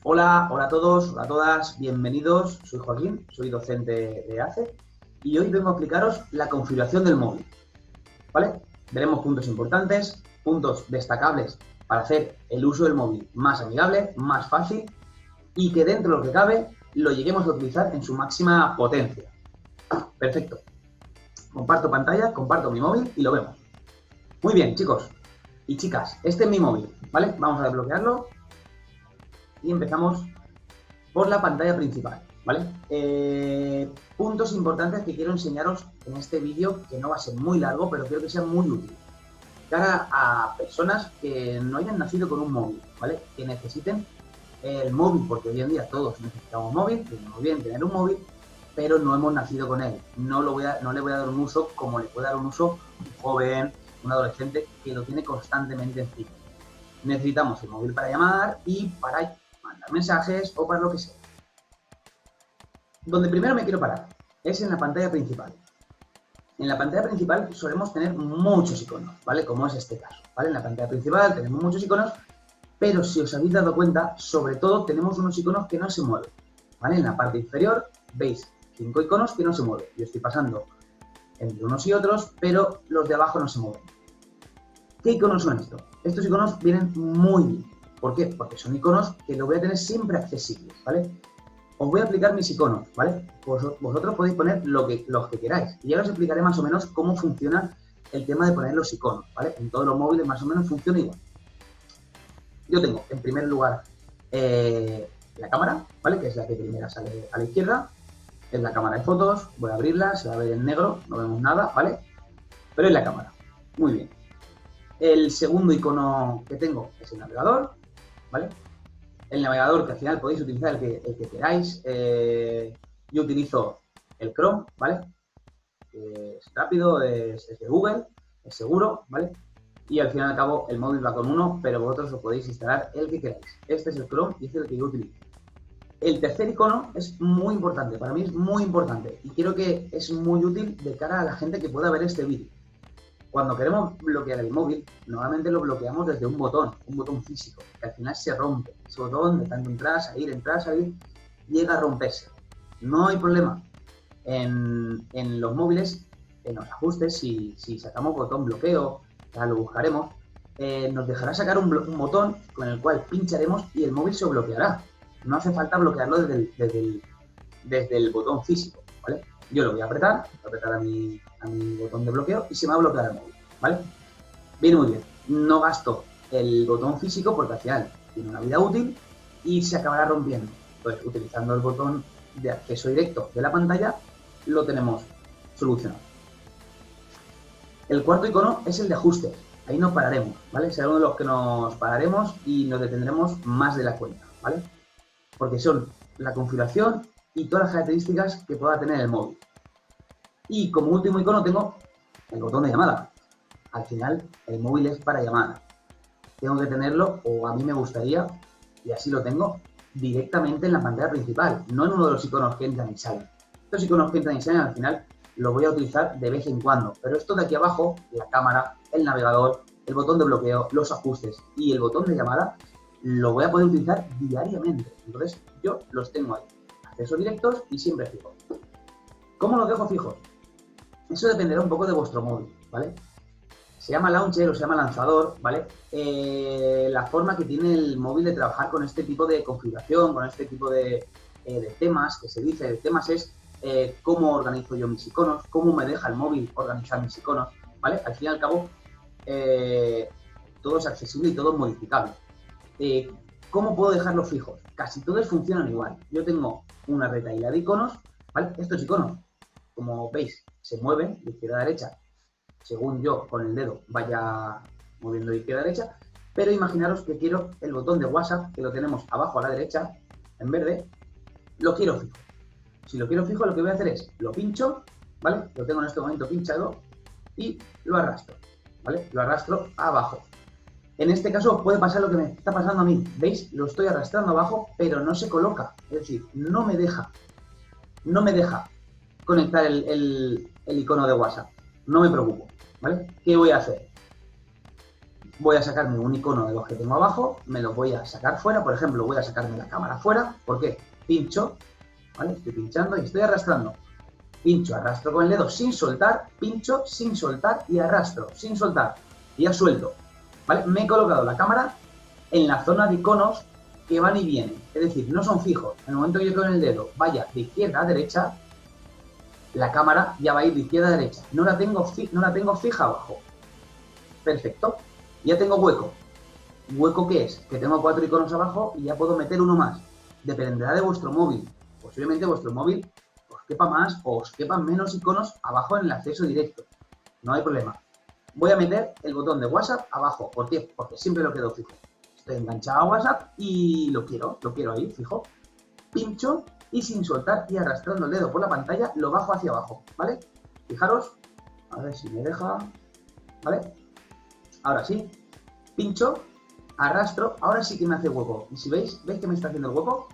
Hola a todos, hola a todas, bienvenidos. Soy Joaquín, soy docente de ACE y hoy vengo a explicaros la configuración del móvil, ¿vale? Veremos puntos importantes, puntos destacables para hacer el uso del móvil más amigable, más fácil y que dentro de lo que cabe lo lleguemos a utilizar en su máxima potencia. Perfecto. Comparto pantalla, comparto mi móvil y lo vemos. Muy bien, chicos y chicas, este es mi móvil, ¿vale? Vamos a desbloquearlo y empezamos por la pantalla principal, ¿vale? Puntos importantes que quiero enseñaros en este vídeo, que no va a ser muy largo, pero creo que sea muy útil. Cara a personas que no hayan nacido con un móvil, ¿vale? Que necesiten el móvil, porque hoy en día todos necesitamos móvil, que muy bien tener un móvil, pero no hemos nacido con él. No le voy a dar un uso como le puede dar un uso un joven, un adolescente que lo tiene constantemente encima. Necesitamos el móvil para llamar y para mandar mensajes o para lo que sea. Donde primero me quiero parar es en la pantalla principal. En la pantalla principal solemos tener muchos iconos, ¿vale? Como es este caso, ¿vale? En la pantalla principal tenemos muchos iconos, pero si os habéis dado cuenta, sobre todo tenemos unos iconos que no se mueven, ¿vale? En la parte inferior veis 5 iconos que no se mueven. Yo estoy pasando entre unos y otros, pero los de abajo no se mueven. ¿Qué iconos son estos? Estos iconos vienen muy bien. ¿Por qué? Porque son iconos que los voy a tener siempre accesibles, ¿vale? Os voy a aplicar mis iconos, ¿vale? Vosotros podéis poner los que queráis. Y ya os explicaré más o menos cómo funciona el tema de poner los iconos, ¿vale? En todos los móviles más o menos funciona igual. Yo tengo, en primer lugar, la cámara, ¿vale? Que es la que primero sale a la izquierda. Es la cámara de fotos. Voy a abrirla, se va a ver en negro, no vemos nada, ¿vale? Pero es la cámara. Muy bien. El segundo icono que tengo es el navegador, ¿vale? El navegador, que al final podéis utilizar el que queráis. Yo utilizo el Chrome, ¿vale? Es rápido, es de Google, es seguro, ¿vale? Y al fin y al cabo el móvil va con uno, pero vosotros os podéis instalar el que queráis. Este es el Chrome y este es el que yo utilizo. El tercer icono es muy importante, para mí es muy importante y creo que es muy útil de cara a la gente que pueda ver este vídeo. Cuando queremos bloquear el móvil, normalmente lo bloqueamos desde un botón físico, que al final se rompe. Ese botón de tanto entrar, salir, llega a romperse. No hay problema. En los móviles, en los ajustes, si sacamos botón bloqueo, ya lo buscaremos, nos dejará sacar un botón con el cual pincharemos y el móvil se bloqueará. No hace falta bloquearlo desde el botón físico, ¿vale? Yo lo voy a apretar a mi botón de bloqueo y se me va a bloquear el móvil, ¿vale? Viene muy bien. No gasto el botón físico porque al final tiene una vida útil y se acabará rompiendo. Pues utilizando el botón de acceso directo de la pantalla lo tenemos solucionado. El cuarto icono es el de ajustes. Ahí nos pararemos, ¿vale? Será uno de los que nos pararemos y nos detendremos más de la cuenta, ¿vale? Porque son la configuración y todas las características que pueda tener el móvil. Y como último icono tengo el botón de llamada. Al final, el móvil es para llamar. Tengo que tenerlo, o a mí me gustaría, y así lo tengo, directamente en la pantalla principal, no en uno de los iconos que entran y salen. Estos iconos que entran y salen, al final, los voy a utilizar de vez en cuando. Pero esto de aquí abajo, la cámara, el navegador, el botón de bloqueo, los ajustes y el botón de llamada, lo voy a poder utilizar diariamente. Entonces, yo los tengo ahí. Accesos directos y siempre fijos. ¿Cómo los dejo fijos? Eso dependerá un poco de vuestro móvil, ¿vale? Se llama launcher o se llama lanzador, ¿vale? La forma que tiene el móvil de trabajar con este tipo de configuración, con este tipo de temas, que se dice de temas es cómo organizo yo mis iconos, cómo me deja el móvil organizar mis iconos, ¿vale? Al fin y al cabo, todo es accesible y todo es modificable. ¿Cómo puedo dejarlos fijos? Casi todos funcionan igual. Yo tengo una retaíla de iconos, ¿vale? Estos iconos, como veis, se mueven de izquierda a derecha, según yo con el dedo vaya moviendo de izquierda a derecha, pero imaginaros que quiero el botón de WhatsApp, que lo tenemos abajo a la derecha, en verde, lo quiero fijo. Si lo quiero fijo, lo que voy a hacer es, lo pincho, ¿vale? Lo tengo en este momento pinchado y lo arrastro, ¿vale? Lo arrastro abajo. En este caso puede pasar lo que me está pasando a mí. ¿Veis? Lo estoy arrastrando abajo, pero no se coloca. Es decir, no me deja conectar el icono de WhatsApp. No me preocupo, ¿vale? ¿Qué voy a hacer? voy a sacarme un icono de los que tengo abajo, me lo voy a sacar fuera, por ejemplo, voy a sacarme la cámara fuera, ¿por qué? Pincho, ¿vale? Estoy pinchando y estoy arrastrando. Pincho, arrastro con el dedo sin soltar, pincho sin soltar y arrastro sin soltar. Y ya suelto, ¿vale? Me he colocado la cámara en la zona de iconos que van y vienen, es decir, no son fijos. En el momento que yo con el dedo vaya de izquierda a derecha, la cámara ya va a ir de izquierda a derecha. No la tengo fija abajo. Perfecto. Ya tengo hueco. ¿Hueco qué es? Que tengo 4 iconos abajo y ya puedo meter uno más. Dependerá de vuestro móvil. Posiblemente vuestro móvil os quepa más o os quepan menos iconos abajo en el acceso directo. No hay problema. Voy a meter el botón de WhatsApp abajo. ¿Por qué? Porque siempre lo quedo fijo. Estoy enganchado a WhatsApp y lo quiero ahí, fijo. Pincho y sin soltar y arrastrando el dedo por la pantalla lo bajo hacia abajo, ¿vale? Fijaros, a ver si me deja, ¿vale? Ahora sí, pincho, arrastro, ahora sí que me hace hueco. Y si ¿veis que me está haciendo el hueco?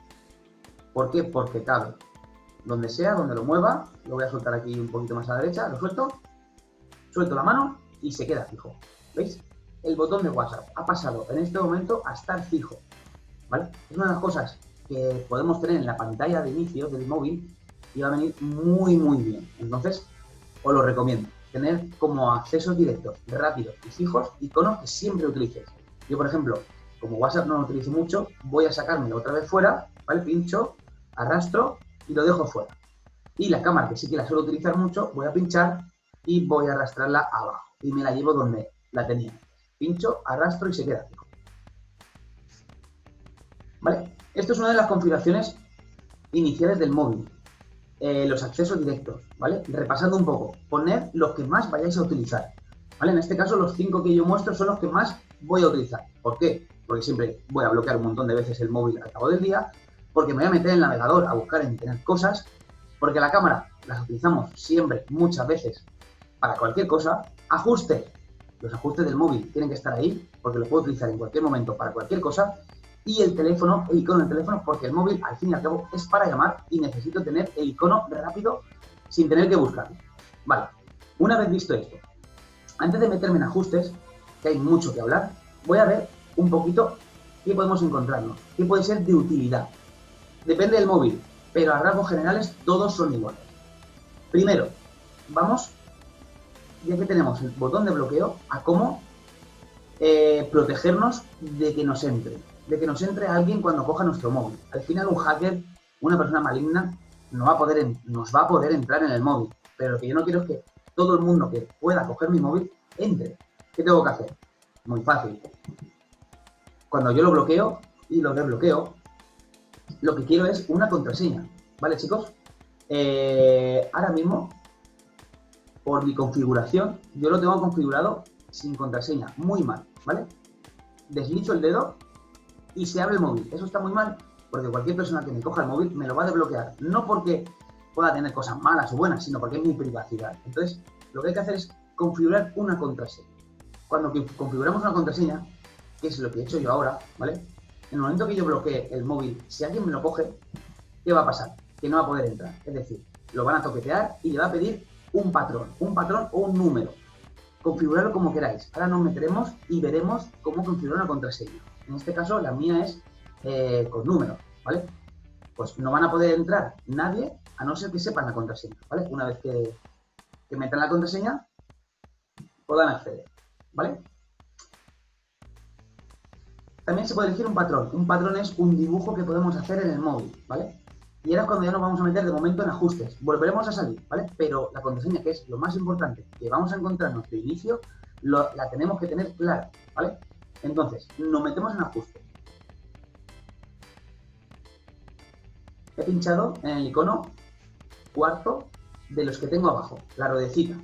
¿Por qué? Porque cabe. Donde sea, donde lo mueva, lo voy a soltar aquí un poquito más a la derecha, lo suelto la mano y se queda fijo. ¿Veis? El botón de WhatsApp ha pasado en este momento a estar fijo, ¿vale? Es una de las cosas que podemos tener en la pantalla de inicio del móvil y va a venir muy bien. Entonces, os lo recomiendo. Tener como accesos directos, rápidos y fijos, iconos que siempre utilices. Yo, por ejemplo, como WhatsApp no lo utilizo mucho, voy a sacármelo otra vez fuera, ¿vale? Pincho, arrastro y lo dejo fuera. Y la cámara, que sí que la suelo utilizar mucho, voy a pinchar y voy a arrastrarla abajo. Y me la llevo donde la tenía. Pincho, arrastro y se queda fijo. ¿Vale? Esto es una de las configuraciones iniciales del móvil. Los accesos directos, ¿vale? Repasando un poco, poner los que más vayáis a utilizar, ¿vale? En este caso los 5 que yo muestro son los que más voy a utilizar. ¿Por qué? Porque siempre voy a bloquear un montón de veces el móvil al cabo del día, porque me voy a meter en el navegador a buscar en internet cosas, porque la cámara las utilizamos siempre, muchas veces, para cualquier cosa. Ajustes, los ajustes del móvil tienen que estar ahí, porque los puedo utilizar en cualquier momento para cualquier cosa. Y el teléfono, el icono del teléfono, porque el móvil al fin y al cabo es para llamar y necesito tener el icono rápido sin tener que buscarlo. Vale, una vez visto esto, antes de meterme en ajustes, que hay mucho que hablar, voy a ver un poquito qué podemos encontrarnos, qué puede ser de utilidad. Depende del móvil, pero a rasgos generales todos son iguales. Primero, vamos, ya que tenemos el botón de bloqueo, a cómo protegernos de que nos entre alguien cuando coja nuestro móvil. Al final un hacker, una persona maligna, nos va a poder entrar en el móvil, pero lo que yo no quiero es que todo el mundo que pueda coger mi móvil entre. ¿Qué tengo que hacer? Muy fácil. Cuando yo lo bloqueo y lo desbloqueo, lo que quiero es una contraseña, ¿vale, chicos? Ahora mismo, por mi configuración, yo lo tengo configurado sin contraseña, muy mal, ¿vale? Deslizo el dedo y se abre el móvil. Eso está muy mal, porque cualquier persona que me coja el móvil me lo va a desbloquear. No porque pueda tener cosas malas o buenas, sino porque es mi privacidad. Entonces, lo que hay que hacer es configurar una contraseña. Cuando configuramos una contraseña, que es lo que he hecho yo ahora, ¿vale? En el momento que yo bloquee el móvil, si alguien me lo coge, ¿qué va a pasar? Que no va a poder entrar. Es decir, lo van a toquetear y le va a pedir un patrón o un número. Configurarlo como queráis. Ahora nos meteremos y veremos cómo configurar una contraseña. En este caso, la mía es con números, ¿vale? Pues no van a poder entrar nadie a no ser que sepan la contraseña, ¿vale? Una vez que metan la contraseña, puedan acceder, ¿vale? También se puede elegir un patrón. Un patrón es un dibujo que podemos hacer en el móvil, ¿vale? Y ahora es cuando ya nos vamos a meter de momento en ajustes. Volveremos a salir, ¿vale? Pero la contraseña, que es lo más importante que vamos a encontrarnos de inicio, la tenemos que tener clara, ¿vale? Entonces, nos metemos en ajustes. He pinchado en el icono cuarto de los que tengo abajo, la ruedecita.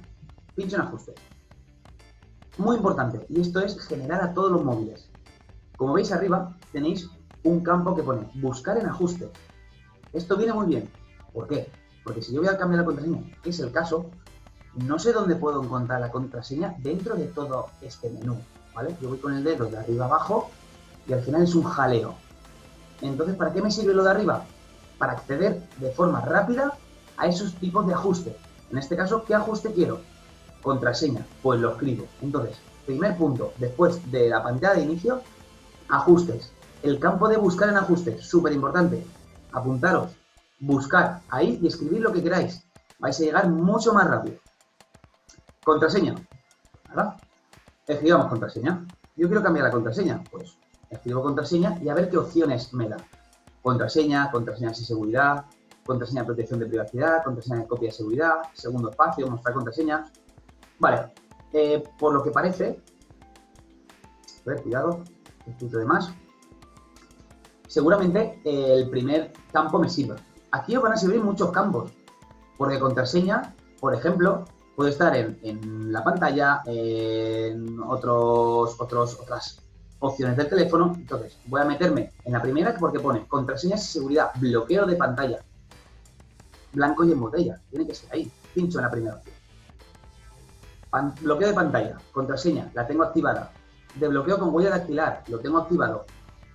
Pincho en ajustes. Muy importante, y esto es general a todos los móviles. Como veis arriba, tenéis un campo que pone buscar en ajustes. Esto viene muy bien. ¿Por qué? Porque si yo voy a cambiar la contraseña, que es el caso, no sé dónde puedo encontrar la contraseña dentro de todo este menú, ¿vale? Yo voy con el dedo de arriba abajo y al final es un jaleo. Entonces, ¿para qué me sirve lo de arriba? Para acceder de forma rápida a esos tipos de ajustes. En este caso, ¿qué ajuste quiero? Contraseña, pues lo escribo. Entonces, primer punto, después de la pantalla de inicio, ajustes. El campo de buscar en ajustes, súper importante. Apuntaros, buscar ahí y escribir lo que queráis. Vais a llegar mucho más rápido. Contraseña, ¿verdad? Escribamos contraseña. Yo quiero cambiar la contraseña, pues escribo contraseña y a ver qué opciones me da. Contraseña, contraseña sin seguridad, contraseña de protección de privacidad, contraseña de copia de seguridad, segundo espacio, mostrar contraseña. Vale, por lo que parece, a ver, cuidado, un poquito de más. Seguramente el primer campo me sirva. Aquí os van a servir muchos campos, porque contraseña, por ejemplo, puede estar en la pantalla, en otras opciones del teléfono. Entonces, voy a meterme en la primera porque pone contraseñas de seguridad, bloqueo de pantalla. Blanco y en botella, tiene que ser ahí. Pincho en la primera opción. Bloqueo de pantalla, contraseña, la tengo activada. Desbloqueo con huella dactilar, lo tengo activado.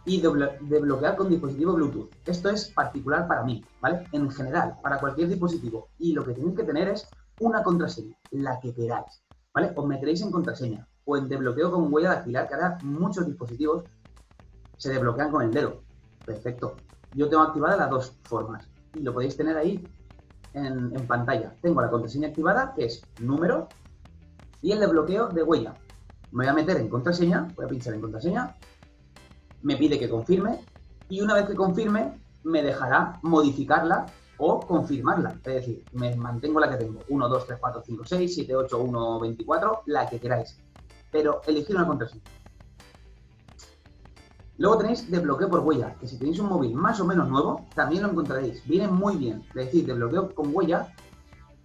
Y desbloquear con dispositivo Bluetooth. Esto es particular para mí, ¿vale? En general, para cualquier dispositivo. Y lo que tenéis que tener es una contraseña, la que queráis, ¿vale? Os meteréis en contraseña o en desbloqueo con huella dactilar, que ahora muchos dispositivos se desbloquean con el dedo. Perfecto. Yo tengo activadas las dos formas y lo podéis tener ahí en pantalla. Tengo la contraseña activada, que es número, y el desbloqueo de huella. Me voy a meter en contraseña, voy a pinchar en contraseña, me pide que confirme y una vez que confirme me dejará modificarla o confirmarla. Es decir, me mantengo la que tengo, 1, 2, 3, 4, 5, 6, 7, 8, 1, 24, la que queráis, pero elegir una contraseña. Luego tenéis desbloqueo por huella, que si tenéis un móvil más o menos nuevo, también lo encontraréis. Viene muy bien. Es decir, desbloqueo con huella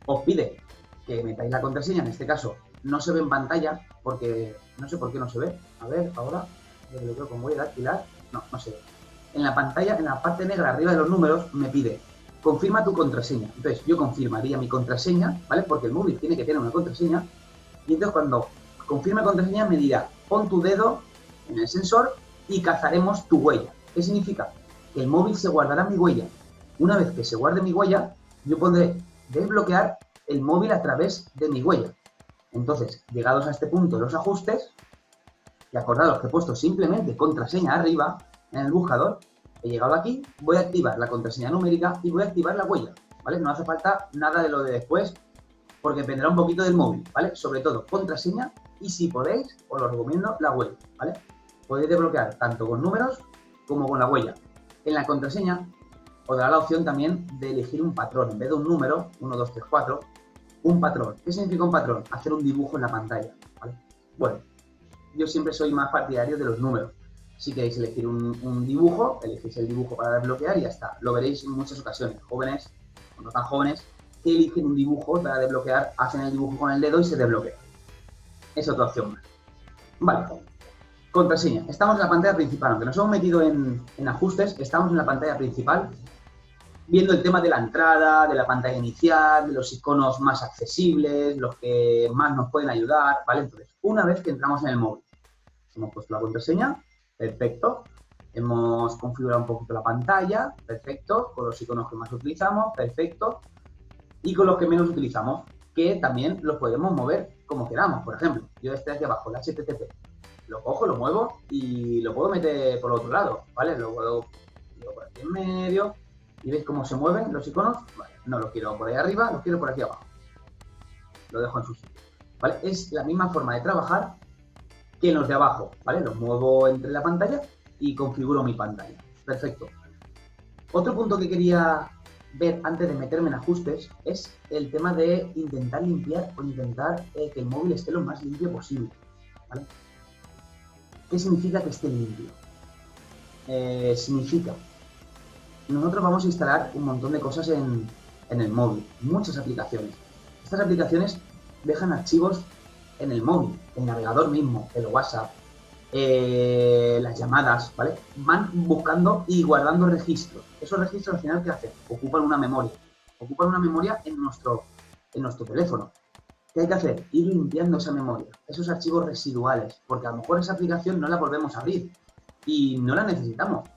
os pide que metáis la contraseña, en este caso no se ve en pantalla, porque no sé por qué no se ve. A ver, ahora, desbloqueo con huella dactilar, no se ve. En la pantalla, en la parte negra arriba de los números, me pide, confirma tu contraseña. Entonces, yo confirmaría mi contraseña, ¿vale? Porque el móvil tiene que tener una contraseña, y entonces cuando confirme contraseña me dirá, pon tu dedo en el sensor y cazaremos tu huella. ¿Qué significa? Que el móvil se guardará mi huella. Una vez que se guarde mi huella, yo podré desbloquear el móvil a través de mi huella. Entonces, llegados a este punto los ajustes, y acordados que he puesto simplemente contraseña arriba en el buscador, he llegado aquí, voy a activar la contraseña numérica y voy a activar la huella, ¿vale? No hace falta nada de lo de después, porque dependerá un poquito del móvil, ¿vale? Sobre todo contraseña y si podéis, os lo recomiendo, la huella, ¿vale? Podéis desbloquear tanto con números como con la huella. En la contraseña os dará la opción también de elegir un patrón. En vez de un número, 1, 2, 3, 4, un patrón. ¿Qué significa un patrón? Hacer un dibujo en la pantalla, ¿vale? Bueno, yo siempre soy más partidario de los números. Si queréis elegir un dibujo, elegís el dibujo para desbloquear y ya está. Lo veréis en muchas ocasiones. Jóvenes, o no tan jóvenes, que eligen un dibujo para desbloquear, hacen el dibujo con el dedo y se desbloquea. Es otra opción más. Vale. Contraseña. Estamos en la pantalla principal. Aunque nos hemos metido en ajustes, estamos en la pantalla principal viendo el tema de la entrada, de la pantalla inicial, de los iconos más accesibles, los que más nos pueden ayudar, ¿vale? Entonces, una vez que entramos en el móvil, hemos puesto la contraseña, perfecto. Hemos configurado un poquito la pantalla, perfecto. Con los iconos que más utilizamos, perfecto. Y con los que menos utilizamos, que también los podemos mover como queramos. Por ejemplo, yo este de aquí abajo, el HTTP, lo cojo, lo muevo y lo puedo meter por otro lado, ¿vale? Lo puedo por aquí en medio y veis cómo se mueven los iconos. Vale, no los quiero por ahí arriba, los quiero por aquí abajo. Lo dejo en su sitio, ¿vale? Es la misma forma de trabajar que en los de abajo, ¿vale? Los muevo entre la pantalla y configuro mi pantalla. Perfecto. Otro punto que quería ver antes de meterme en ajustes es el tema de intentar limpiar o intentar que el móvil esté lo más limpio posible, ¿vale? ¿Qué significa que esté limpio? Significa, nosotros vamos a instalar un montón de cosas en el móvil, muchas aplicaciones. Estas aplicaciones dejan archivos en el móvil, el navegador mismo, el WhatsApp, las llamadas, ¿vale? Van buscando y guardando registros. Esos registros al final, ¿qué hacen? Ocupan una memoria en nuestro teléfono. ¿Qué hay que hacer? Ir limpiando esa memoria, esos archivos residuales, porque a lo mejor esa aplicación no la volvemos a abrir y no la necesitamos,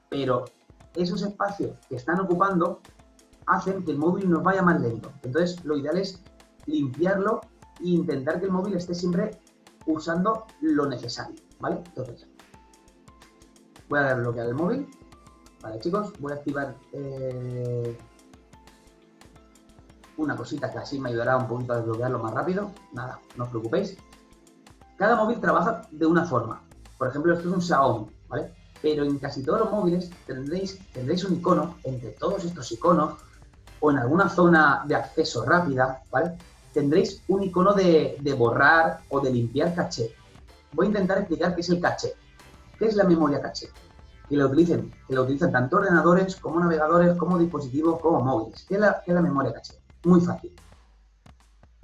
pero esos espacios que están ocupando hacen que el móvil nos vaya más lento. Entonces, lo ideal es limpiarlo e intentar que el móvil esté siempre usando lo necesario, ¿vale? Entonces, voy a desbloquear el móvil. Vale, chicos, voy a activar una cosita que así me ayudará un poquito a desbloquearlo más rápido. Nada, no os preocupéis. Cada móvil trabaja de una forma. Por ejemplo, esto es un Xiaomi, ¿vale? Pero en casi todos los móviles tendréis un icono entre todos estos iconos o en alguna zona de acceso rápida, ¿vale? Tendréis un icono de borrar o de limpiar caché. Voy a intentar explicar qué es el caché. ¿Qué es la memoria caché? Que la utilizan tanto ordenadores como navegadores, como dispositivos, como móviles. ¿Qué es la memoria caché? Muy fácil.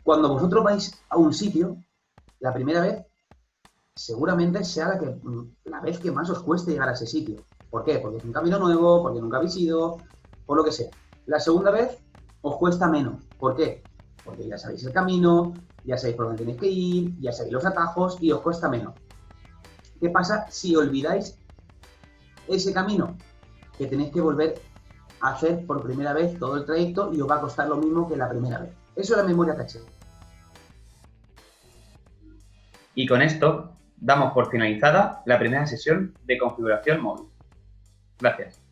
Cuando vosotros vais a un sitio, la primera vez seguramente sea la vez que más os cueste llegar a ese sitio. ¿Por qué? Porque es un camino nuevo, porque nunca habéis ido, por lo que sea. La segunda vez os cuesta menos. ¿Por qué? Porque ya sabéis el camino, ya sabéis por dónde tenéis que ir, ya sabéis los atajos y os cuesta menos. ¿Qué pasa si olvidáis ese camino? Que tenéis que volver a hacer por primera vez todo el trayecto y os va a costar lo mismo que la primera vez. Eso es la memoria caché. Y con esto damos por finalizada la primera sesión de configuración móvil. Gracias.